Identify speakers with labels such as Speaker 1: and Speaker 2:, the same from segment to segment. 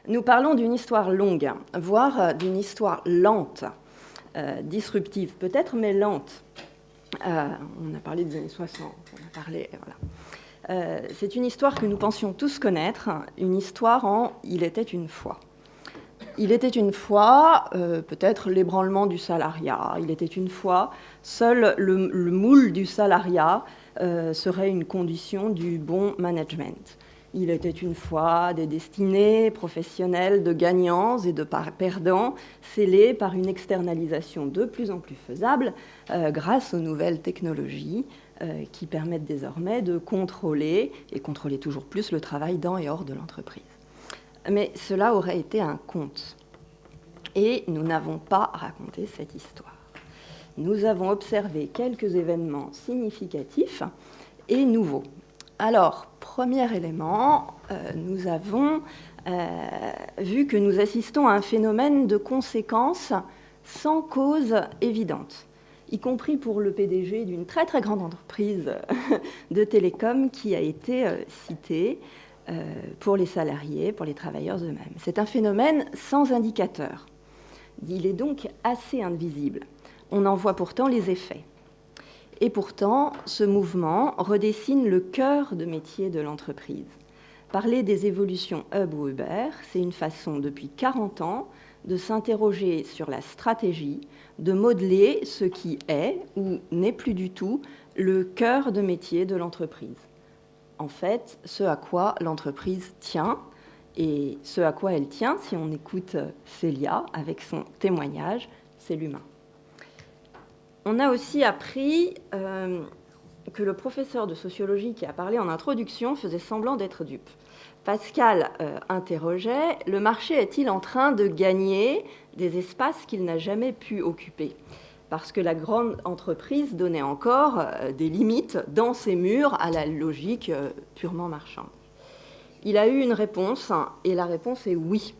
Speaker 1: Nous parlons d'une histoire longue, voire d'une histoire lente, disruptive peut-être, mais lente. On a parlé des années 60, on a parlé... Voilà. C'est une histoire que nous pensions tous connaître, une histoire en « Il était une fois ». Il était une fois, peut-être l'ébranlement du salariat. Il était une fois, seul le moule du salariat serait une condition du bon management. Il était une fois des destinées professionnelles de gagnants et de perdants scellées par une externalisation de plus en plus faisable grâce aux nouvelles technologies qui permettent désormais de contrôler, et contrôler toujours plus, le travail dans et hors de l'entreprise. Mais cela aurait été un conte. Et nous n'avons pas raconté cette histoire. Nous avons observé quelques événements significatifs et nouveaux. Alors, premier élément, nous avons vu que nous assistons à un phénomène de conséquences sans cause évidente, y compris pour le PDG d'une très très grande entreprise de télécom qui a été citée pour les salariés, pour les travailleurs eux-mêmes. C'est un phénomène sans indicateur. Il est donc assez invisible. On en voit pourtant les effets. Et pourtant, ce mouvement redessine le cœur de métier de l'entreprise. Parler des évolutions Hub ou Uber, c'est une façon, depuis 40 ans, de s'interroger sur la stratégie, de modeler ce qui est ou n'est plus du tout le cœur de métier de l'entreprise. En fait, ce à quoi l'entreprise tient, et ce à quoi elle tient, si on écoute Célia avec son témoignage, c'est l'humain. On a aussi appris que le professeur de sociologie qui a parlé en introduction faisait semblant d'être dupe. Pascal interrogeait « Le marché est-il en train de gagner des espaces qu'il n'a jamais pu occuper ?» Parce que la grande entreprise donnait encore des limites dans ses murs à la logique purement marchande. Il a eu une réponse, et la réponse est oui.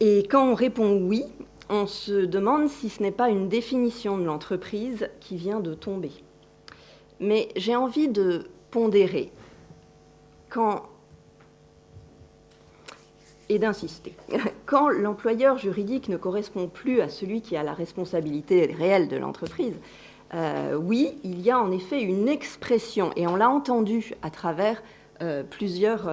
Speaker 1: Et quand on répond oui, on se demande si ce n'est pas une définition de l'entreprise qui vient de tomber. Mais j'ai envie de pondérer et d'insister. Quand l'employeur juridique ne correspond plus à celui qui a la responsabilité réelle de l'entreprise, oui, il y a en effet une expression, et on l'a entendu à travers plusieurs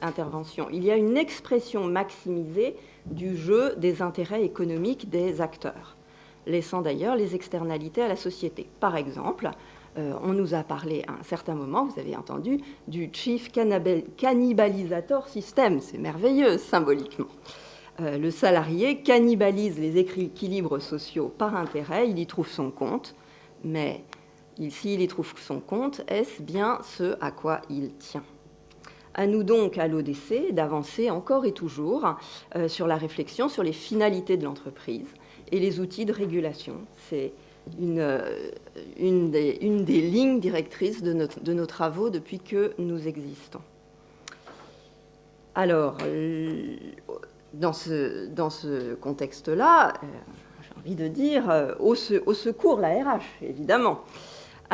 Speaker 1: interventions, il y a une expression maximisée du jeu des intérêts économiques des acteurs, laissant d'ailleurs les externalités à la société. Par exemple, on nous a parlé à un certain moment, vous avez entendu, du Chief Cannibalisator System, c'est merveilleux symboliquement. Le salarié cannibalise les équilibres sociaux par intérêt, il y trouve son compte, mais s'il y trouve son compte, est-ce bien ce à quoi il tient ? À nous donc, à l'ODC, d'avancer encore et toujours sur la réflexion sur les finalités de l'entreprise et les outils de régulation. C'est une des lignes directrices de nos travaux depuis que nous existons. Alors, dans ce contexte-là, j'ai envie de dire au secours la RH, évidemment.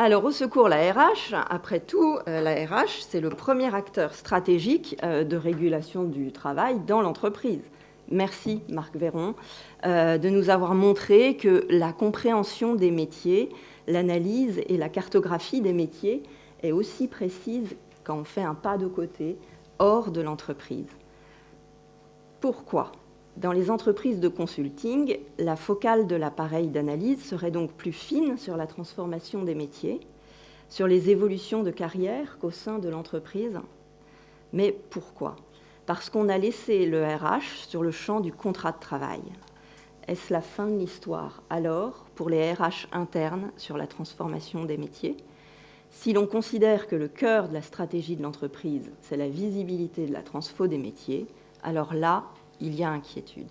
Speaker 1: Alors, au secours, la RH, après tout, la RH, c'est le premier acteur stratégique de régulation du travail dans l'entreprise. Merci, Marc Véron, de nous avoir montré que la compréhension des métiers, l'analyse et la cartographie des métiers est aussi précise quand on fait un pas de côté, hors de l'entreprise. Pourquoi ? Dans les entreprises de consulting, la focale de l'appareil d'analyse serait donc plus fine sur la transformation des métiers, sur les évolutions de carrière qu'au sein de l'entreprise. Mais pourquoi ? Parce qu'on a laissé le RH sur le champ du contrat de travail. Est-ce la fin de l'histoire, alors, pour les RH internes sur la transformation des métiers ? Si l'on considère que le cœur de la stratégie de l'entreprise, c'est la visibilité de la transfo des métiers, alors là, il y a inquiétude.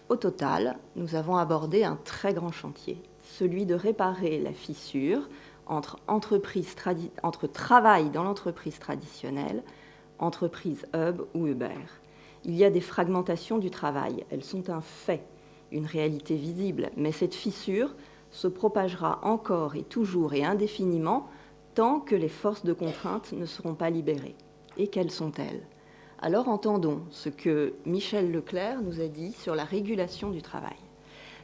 Speaker 1: Au total, nous avons abordé un très grand chantier, celui de réparer la fissure entre travail dans l'entreprise traditionnelle, entreprise Hub ou Uber. Il y a des fragmentations du travail, elles sont un fait, une réalité visible, mais cette fissure se propagera encore et toujours et indéfiniment tant que les forces de contrainte ne seront pas libérées. Et quelles sont-elles ? Alors entendons ce que Michel Leclerc nous a dit sur la régulation du travail.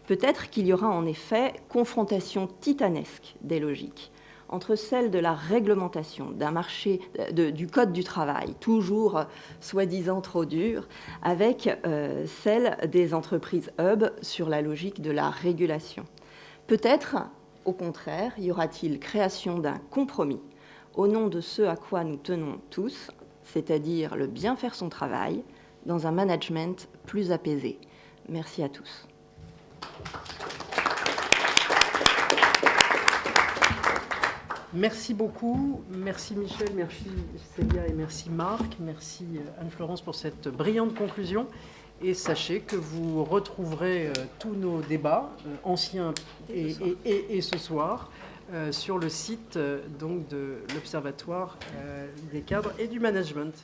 Speaker 1: Peut-être qu'il y aura en effet confrontation titanesque des logiques entre celle de la réglementation d'un marché, du code du travail, toujours soi-disant trop dur, avec celle des entreprises hub sur la logique de la régulation. Peut-être, au contraire, y aura-t-il création d'un compromis au nom de ce à quoi nous tenons tous, c'est-à-dire le bien faire son travail, dans un management plus apaisé. Merci à tous.
Speaker 2: Merci beaucoup, merci Michel, merci Célia et merci Marc, merci Anne-Florence pour cette brillante conclusion. Et sachez que vous retrouverez tous nos débats, anciens et ce soir, sur le site donc, de l'Observatoire des cadres et du management.